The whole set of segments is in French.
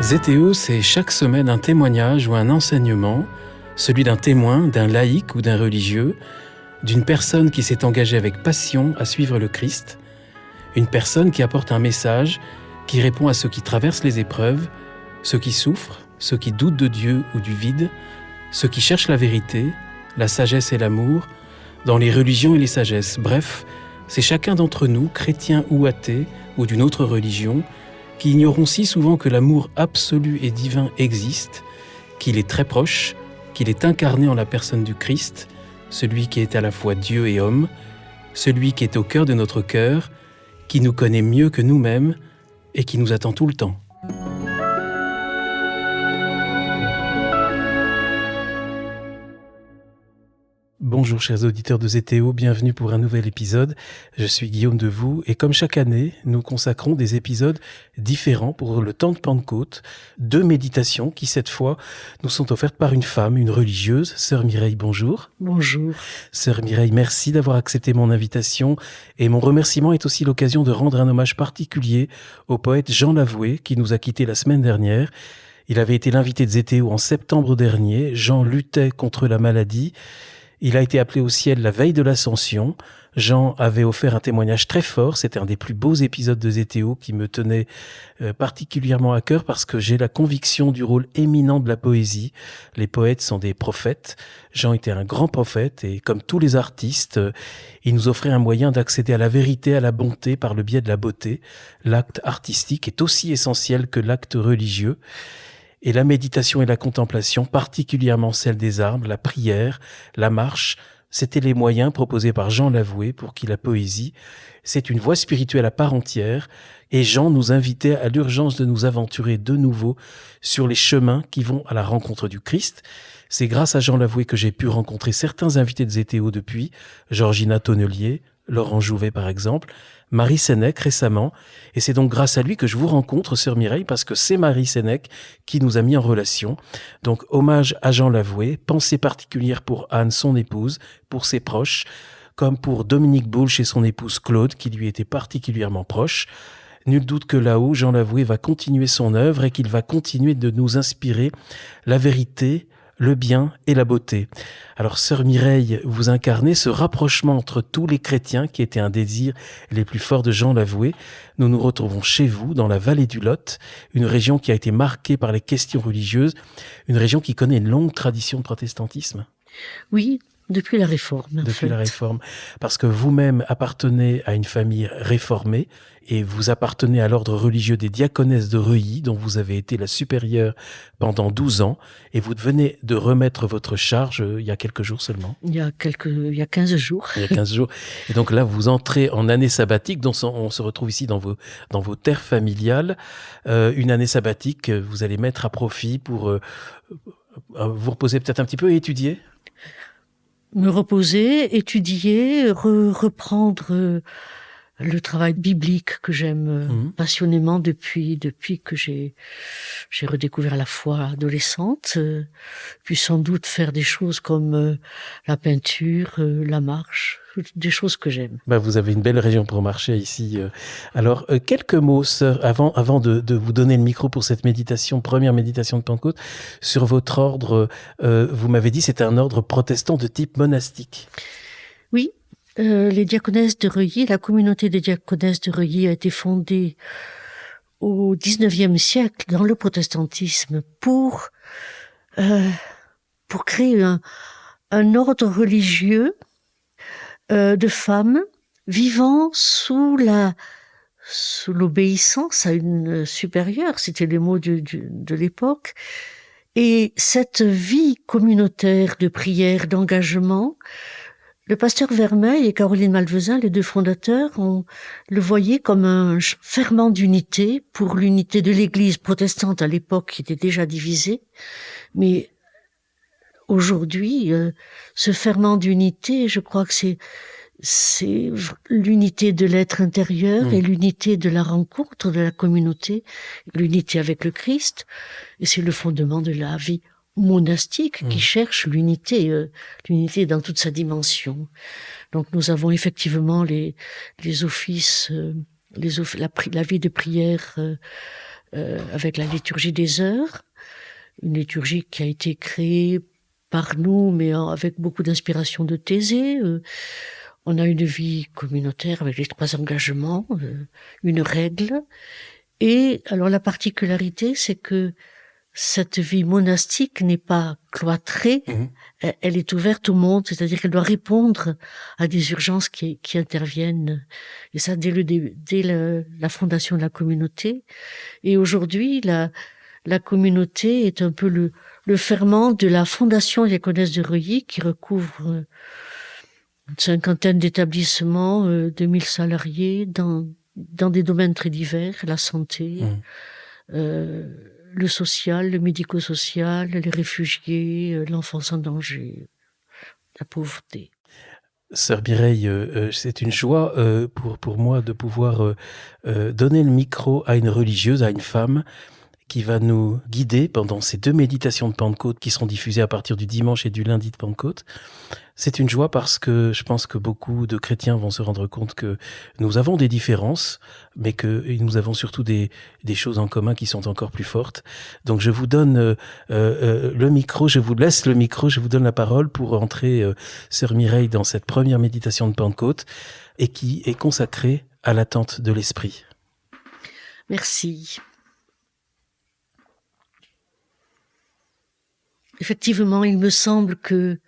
Zétéo, c'est chaque semaine un témoignage ou un enseignement, celui d'un témoin, d'un laïc ou d'un religieux, d'une personne qui s'est engagée avec passion à suivre le Christ, une personne qui apporte un message, qui répond à ceux qui traversent les épreuves, ceux qui souffrent, ceux qui doutent de Dieu ou du vide, ceux qui cherchent la vérité, la sagesse et l'amour, dans les religions et les sagesses. Bref, c'est chacun d'entre nous, chrétiens ou athées, ou d'une autre religion, qui ignorons si souvent que l'amour absolu et divin existe, qu'il est très proche, qu'il est incarné en la personne du Christ, celui qui est à la fois Dieu et homme, celui qui est au cœur de notre cœur, qui nous connaît mieux que nous-mêmes et qui nous attend tout le temps. Bonjour chers auditeurs de Zétéo, bienvenue pour un nouvel épisode. Je suis Guillaume Devoux et comme chaque année, nous consacrons des épisodes différents pour le temps de Pentecôte, 2 méditations qui cette fois nous sont offertes par une femme, une religieuse. Sœur Mireille, bonjour. Bonjour. Sœur Mireille, merci d'avoir accepté mon invitation et mon remerciement est aussi l'occasion de rendre un hommage particulier au poète Jean Lavoué qui nous a quittés la semaine dernière. Il avait été l'invité de Zétéo en septembre dernier. Jean luttait contre la maladie. Il a été appelé au ciel la veille de l'Ascension. Jean avait offert un témoignage très fort. C'était un des plus beaux épisodes de Zétéo qui me tenait particulièrement à cœur parce que j'ai la conviction du rôle éminent de la poésie. Les poètes sont des prophètes. Jean était un grand prophète et comme tous les artistes, il nous offrait un moyen d'accéder à la vérité, à la bonté par le biais de la beauté. L'acte artistique est aussi essentiel que l'acte religieux. Et la méditation et la contemplation, particulièrement celle des arbres, la prière, la marche, c'étaient les moyens proposés par Jean Lavoué pour qui la poésie, c'est une voie spirituelle à part entière. Et Jean nous invitait à l'urgence de nous aventurer de nouveau sur les chemins qui vont à la rencontre du Christ. C'est grâce à Jean Lavoué que j'ai pu rencontrer certains invités de Zétéo depuis, Georgina Tonnelier, Laurent Jouvet par exemple, Marie Sénèque récemment, et c'est donc grâce à lui que je vous rencontre, Sœur Mireille, parce que c'est Marie Sénèque qui nous a mis en relation. Donc hommage à Jean Lavoué, pensée particulière pour Anne, son épouse, pour ses proches, comme pour Dominique Boulch et son épouse Claude, qui lui était particulièrement proche. Nul doute que là-haut, Jean Lavoué va continuer son œuvre et qu'il va continuer de nous inspirer la vérité, le bien et la beauté. Alors, Sœur Mireille, vous incarnez ce rapprochement entre tous les chrétiens qui était un désir les plus forts de Jean Lavoué. Nous nous retrouvons chez vous, dans la vallée du Lot, une région qui a été marquée par les questions religieuses, une région qui connaît une longue tradition de protestantisme. Oui, depuis la Réforme. Depuis la Réforme. Parce que vous-même appartenez à une famille réformée et vous appartenez à l'ordre religieux des diaconesses de Reuilly, dont vous avez été la supérieure pendant 12 ans. Et vous venez de remettre votre charge il y a quelques jours seulement. Il y a 15 jours. Il y a 15 jours. Et donc là, vous entrez en année sabbatique, dont on se retrouve ici dans vos terres familiales. Une année sabbatique que vous allez mettre à profit pour vous reposer peut-être un petit peu et étudier. Me reposer, étudier, reprendre le travail biblique que j'aime passionnément depuis que j'ai redécouvert la foi adolescente, puis sans doute faire des choses comme la peinture, la marche, des choses que j'aime. Vous avez une belle région pour marcher ici. Alors, quelques mots, sœur, avant de vous donner le micro pour cette méditation, première méditation de Pentecôte, sur votre ordre. Vous m'avez dit c'est un ordre protestant de type monastique. Oui, les diaconesses de Reuilly, la communauté des diaconesses de Reuilly a été fondée au XIXe siècle dans le protestantisme pour créer un ordre religieux de femmes vivant sous l'obéissance à une supérieure, c'était les mots de l'époque. Et cette vie communautaire de prière, d'engagement, le pasteur Vermeil et Caroline Malvezin, les 2 fondateurs, le voyaient comme un ferment d'unité pour l'unité de l'Église protestante à l'époque qui était déjà divisée. Mais aujourd'hui, ce ferment d'unité, je crois que c'est l'unité de l'être intérieur et l'unité de la rencontre de la communauté, l'unité avec le Christ, et c'est le fondement de la vie monastique qui cherche l'unité dans toute sa dimension. Donc nous avons effectivement les offices, la vie de prière avec la liturgie des heures, une liturgie qui a été créée par nous, mais avec beaucoup d'inspiration de Thésée. On a une vie communautaire avec les 3 engagements, une règle. Et alors la particularité, c'est que cette vie monastique n'est pas cloîtrée, elle est ouverte au monde, c'est-à-dire qu'elle doit répondre à des urgences qui interviennent. Et ça dès la fondation de la communauté. Et aujourd'hui, la communauté est un peu le ferment de la fondation Diaconesse de Reuilly, qui recouvre une 50aine d'établissements, 2000 salariés dans des domaines très divers, la santé, le social, le médico-social, les réfugiés, l'enfance en danger, la pauvreté. Sœur Mireille, c'est une joie pour moi de pouvoir donner le micro à une religieuse, à une femme qui va nous guider pendant ces 2 méditations de Pentecôte qui seront diffusées à partir du dimanche et du lundi de Pentecôte. C'est une joie parce que je pense que beaucoup de chrétiens vont se rendre compte que nous avons des différences, mais que nous avons surtout des choses en commun qui sont encore plus fortes. Donc je vous donne le micro, je vous laisse le micro, je vous donne la parole pour entrer, Sœur Mireille, dans cette première méditation de Pentecôte et qui est consacrée à l'attente de l'Esprit. Merci. Effectivement, il me semble que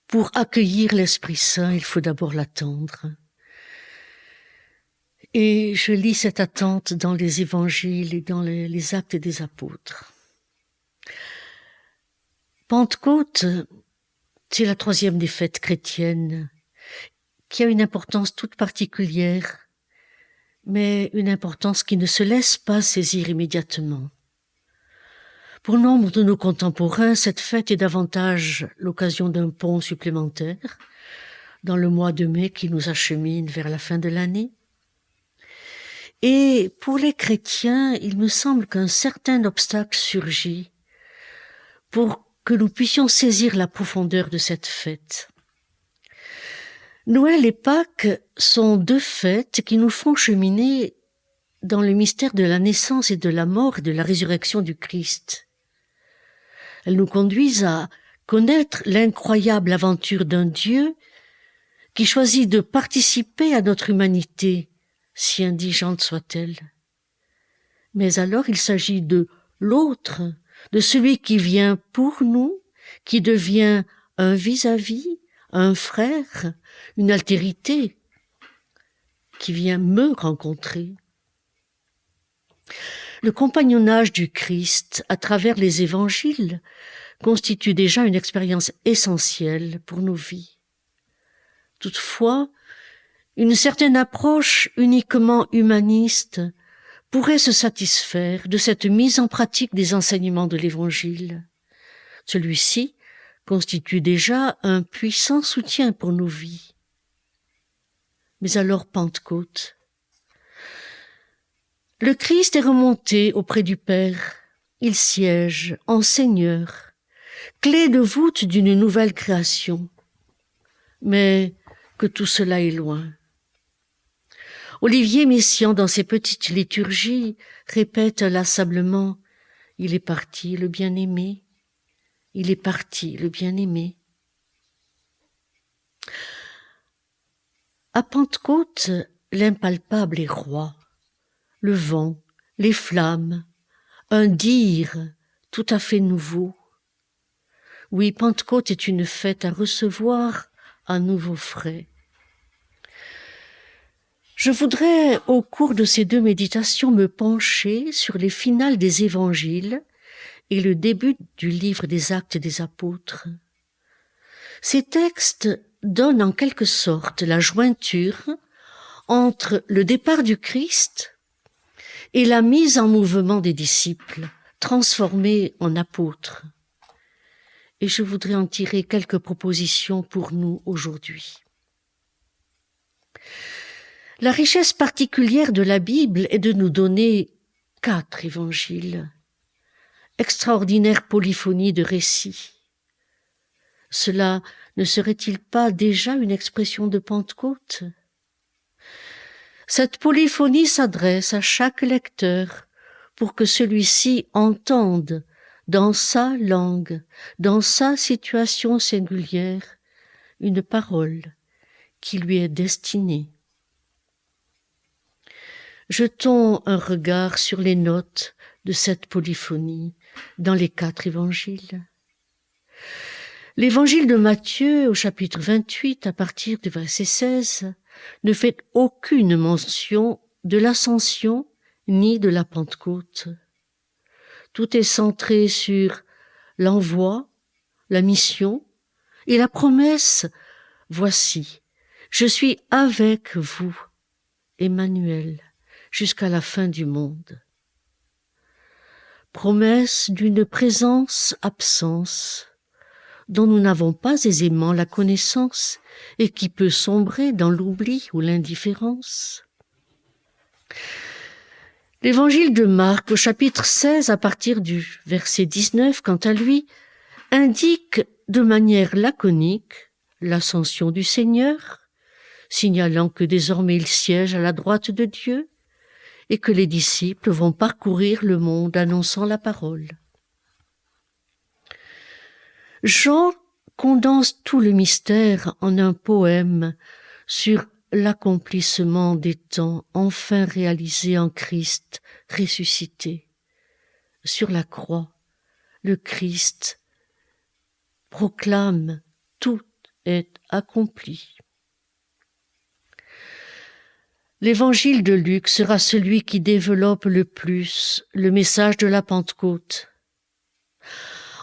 pour accueillir l'Esprit Saint, il faut d'abord l'attendre. Et je lis cette attente dans les évangiles et dans les actes des apôtres. Pentecôte, c'est la 3e des fêtes chrétiennes, qui a une importance toute particulière, mais une importance qui ne se laisse pas saisir immédiatement. Pour nombre de nos contemporains, cette fête est davantage l'occasion d'un pont supplémentaire dans le mois de mai qui nous achemine vers la fin de l'année. Et pour les chrétiens, il me semble qu'un certain obstacle surgit pour que nous puissions saisir la profondeur de cette fête. Noël et Pâques sont 2 fêtes qui nous font cheminer dans le mystère de la naissance et de la mort et de la résurrection du Christ. Elles nous conduisent à connaître l'incroyable aventure d'un Dieu qui choisit de participer à notre humanité, si indigente soit-elle. Mais alors il s'agit de l'autre, de celui qui vient pour nous, qui devient un vis-à-vis, un frère, une altérité, qui vient me rencontrer. Le compagnonnage du Christ à travers les évangiles constitue déjà une expérience essentielle pour nos vies. Toutefois, une certaine approche uniquement humaniste pourrait se satisfaire de cette mise en pratique des enseignements de l'Évangile. Celui-ci constitue déjà un puissant soutien pour nos vies. Mais alors Pentecôte. Le Christ est remonté auprès du Père. Il siège en Seigneur, clé de voûte d'une nouvelle création. Mais que tout cela est loin. Olivier Messiaen, dans ses petites liturgies, répète inlassablement « Il est parti, le bien-aimé. Il est parti, le bien-aimé. » À Pentecôte, l'impalpable est roi. Le vent, les flammes, un dire tout à fait nouveau. Oui, Pentecôte est une fête à recevoir à nouveau frais. Je voudrais, au cours de ces 2 méditations, me pencher sur les finales des évangiles et le début du livre des Actes des Apôtres. Ces textes donnent en quelque sorte la jointure entre le départ du Christ et la mise en mouvement des disciples, transformés en apôtres. Et je voudrais en tirer quelques propositions pour nous aujourd'hui. La richesse particulière de la Bible est de nous donner 4 évangiles, extraordinaire polyphonie de récits. Cela ne serait-il pas déjà une expression de Pentecôte ? Cette polyphonie s'adresse à chaque lecteur pour que celui-ci entende dans sa langue, dans sa situation singulière, une parole qui lui est destinée. Jetons un regard sur les notes de cette polyphonie dans les 4 évangiles. L'évangile de Matthieu, au chapitre 28, à partir du verset 16, ne fait aucune mention de l'ascension ni de la Pentecôte. Tout est centré sur l'envoi, la mission et la promesse « Voici, je suis avec vous, Emmanuel, jusqu'à la fin du monde. » Promesse d'une présence-absence dont nous n'avons pas aisément la connaissance et qui peut sombrer dans l'oubli ou l'indifférence. L'évangile de Marc, au chapitre 16, à partir du verset 19, quant à lui, indique de manière laconique l'ascension du Seigneur, signalant que désormais il siège à la droite de Dieu et que les disciples vont parcourir le monde annonçant la parole. Jean condense tout le mystère en un poème sur l'accomplissement des temps enfin réalisé en Christ ressuscité. Sur la croix, le Christ proclame « Tout est accompli ». L'évangile de Luc sera celui qui développe le plus le message de la Pentecôte.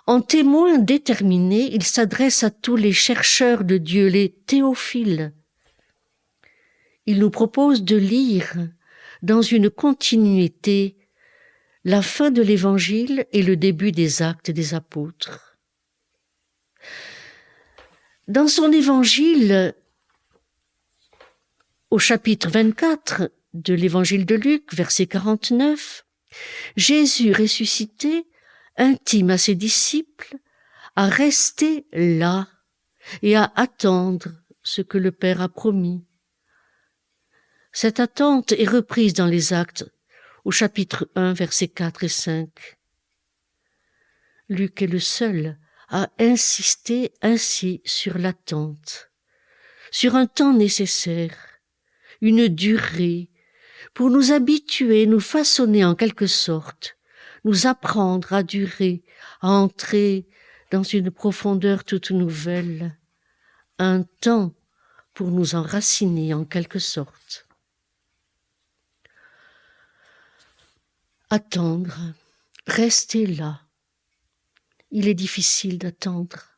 En témoin déterminé, il s'adresse à tous les chercheurs de Dieu, les théophiles. Il nous propose de lire dans une continuité la fin de l'Évangile et le début des Actes des Apôtres. Dans son Évangile, au chapitre 24 de l'Évangile de Luc, verset 49, Jésus ressuscité intime à ses disciples à rester là et à attendre ce que le Père a promis. Cette attente est reprise dans les Actes, au chapitre 1, versets 4 et 5. Luc est le seul à insister ainsi sur l'attente, sur un temps nécessaire, une durée, pour nous habituer, nous façonner en quelque sorte, nous apprendre à durer, à entrer dans une profondeur toute nouvelle, un temps pour nous enraciner en quelque sorte. Attendre, rester là. Il est difficile d'attendre.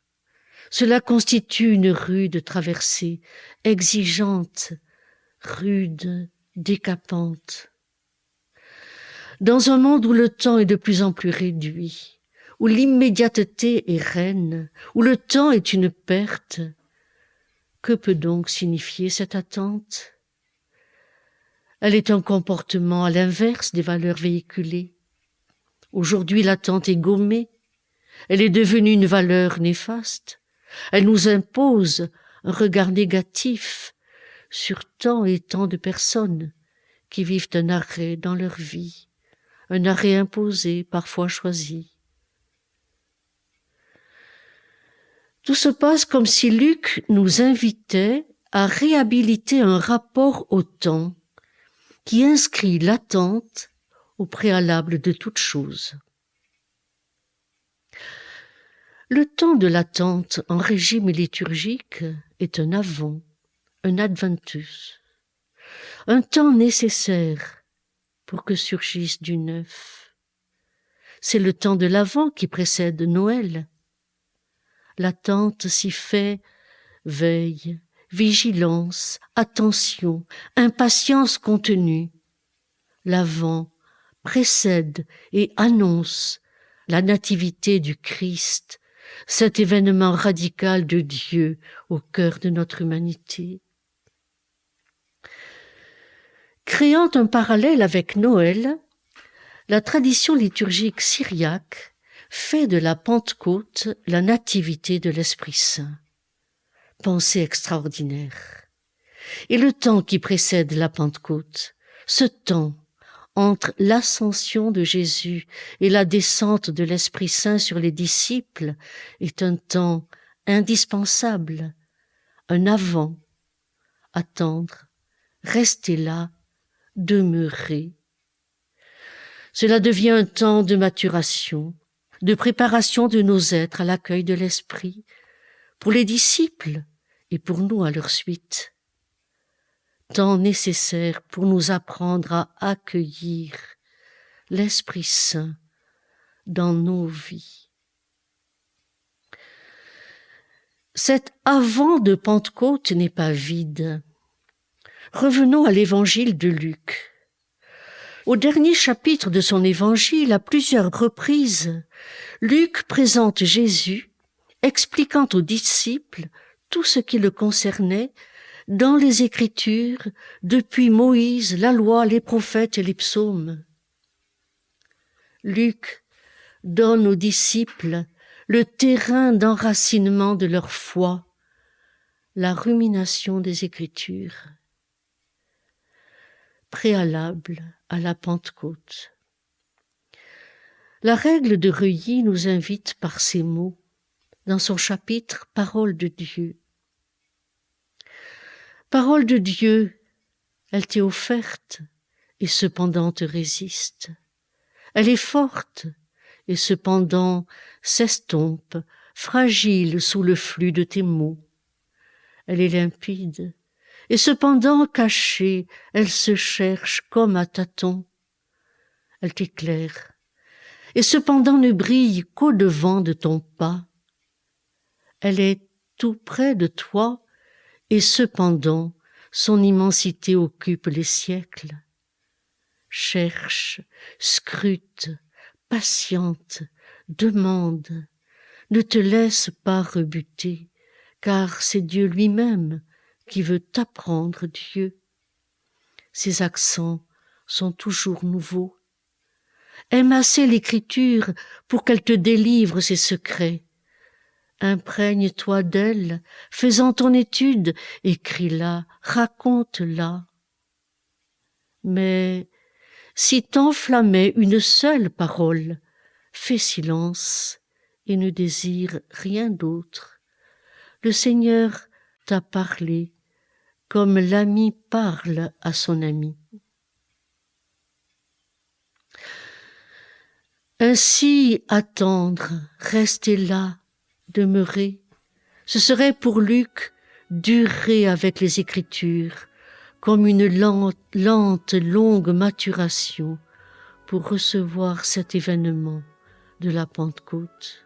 Cela constitue une rude traversée, exigeante, rude, décapante. Dans un monde où le temps est de plus en plus réduit, où l'immédiateté est reine, où le temps est une perte, que peut donc signifier cette attente? Elle est un comportement à l'inverse des valeurs véhiculées. Aujourd'hui, l'attente est gommée. Elle est devenue une valeur néfaste. Elle nous impose un regard négatif sur tant et tant de personnes qui vivent un arrêt dans leur vie, un arrêt imposé, parfois choisi. Tout se passe comme si Luc nous invitait à réhabiliter un rapport au temps qui inscrit l'attente au préalable de toute chose. Le temps de l'attente en régime liturgique est un avant, un adventus, un temps nécessaire pour que surgisse du neuf. C'est le temps de l'Avent qui précède Noël. L'attente s'y fait veille, vigilance, attention, impatience contenue. L'Avent précède et annonce la nativité du Christ, cet événement radical de Dieu au cœur de notre humanité. Créant un parallèle avec Noël, la tradition liturgique syriaque fait de la Pentecôte la nativité de l'Esprit Saint. Pensée extraordinaire. Et le temps qui précède la Pentecôte, ce temps entre l'ascension de Jésus et la descente de l'Esprit Saint sur les disciples est un temps indispensable, un avant, attendre, rester là, demeurer. Cela devient un temps de maturation, de préparation de nos êtres à l'accueil de l'Esprit, pour les disciples et pour nous à leur suite. Temps nécessaire pour nous apprendre à accueillir l'Esprit Saint dans nos vies. Cet avant de Pentecôte n'est pas vide. Revenons à l'évangile de Luc. Au dernier chapitre de son évangile, à plusieurs reprises, Luc présente Jésus, expliquant aux disciples tout ce qui le concernait dans les Écritures, depuis Moïse, la loi, les prophètes et les psaumes. Luc donne aux disciples le terrain d'enracinement de leur foi, la rumination des Écritures, préalable à la Pentecôte. La règle de Reuilly nous invite par ces mots, dans son chapitre « Parole de Dieu ». Parole de Dieu, elle t'est offerte et cependant te résiste. Elle est forte et cependant s'estompe, fragile sous le flux de tes mots. Elle est limpide et cependant cachée, elle se cherche comme à tâtons. Elle t'éclaire et cependant ne brille qu'au-devant de ton pas. Elle est tout près de toi et cependant son immensité occupe les siècles. Cherche, scrute, patiente, demande, ne te laisse pas rebuter, car c'est Dieu lui-même qui veut t'apprendre Dieu. Ses accents sont toujours nouveaux. Aime assez l'Écriture pour qu'elle te délivre ses secrets. Imprègne-toi d'elle, fais-en ton étude, écris-la, raconte-la. Mais si t'enflammait une seule parole, fais silence et ne désire rien d'autre. Le Seigneur t'a parlé comme l'ami parle à son ami. Ainsi attendre, rester là, demeurer, ce serait pour Luc durer avec les Écritures comme une lente, longue maturation pour recevoir cet événement de la Pentecôte.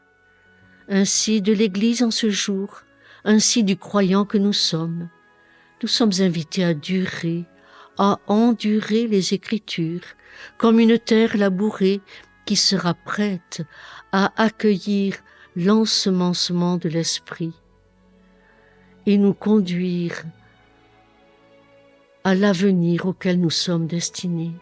Ainsi de l'Église en ce jour, ainsi du croyant que nous sommes invités à durer, à endurer les Écritures comme une terre labourée qui sera prête à accueillir l'ensemencement de l'Esprit et nous conduire à l'avenir auquel nous sommes destinés.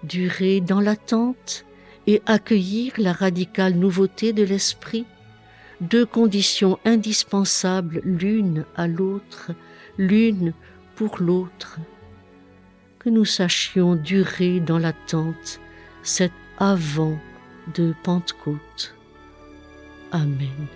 Durer dans l'attente et accueillir la radicale nouveauté de l'Esprit, deux conditions indispensables l'une à l'autre, l'une pour l'autre. Que nous sachions durer dans l'attente, cet avant de Pentecôte. Amen.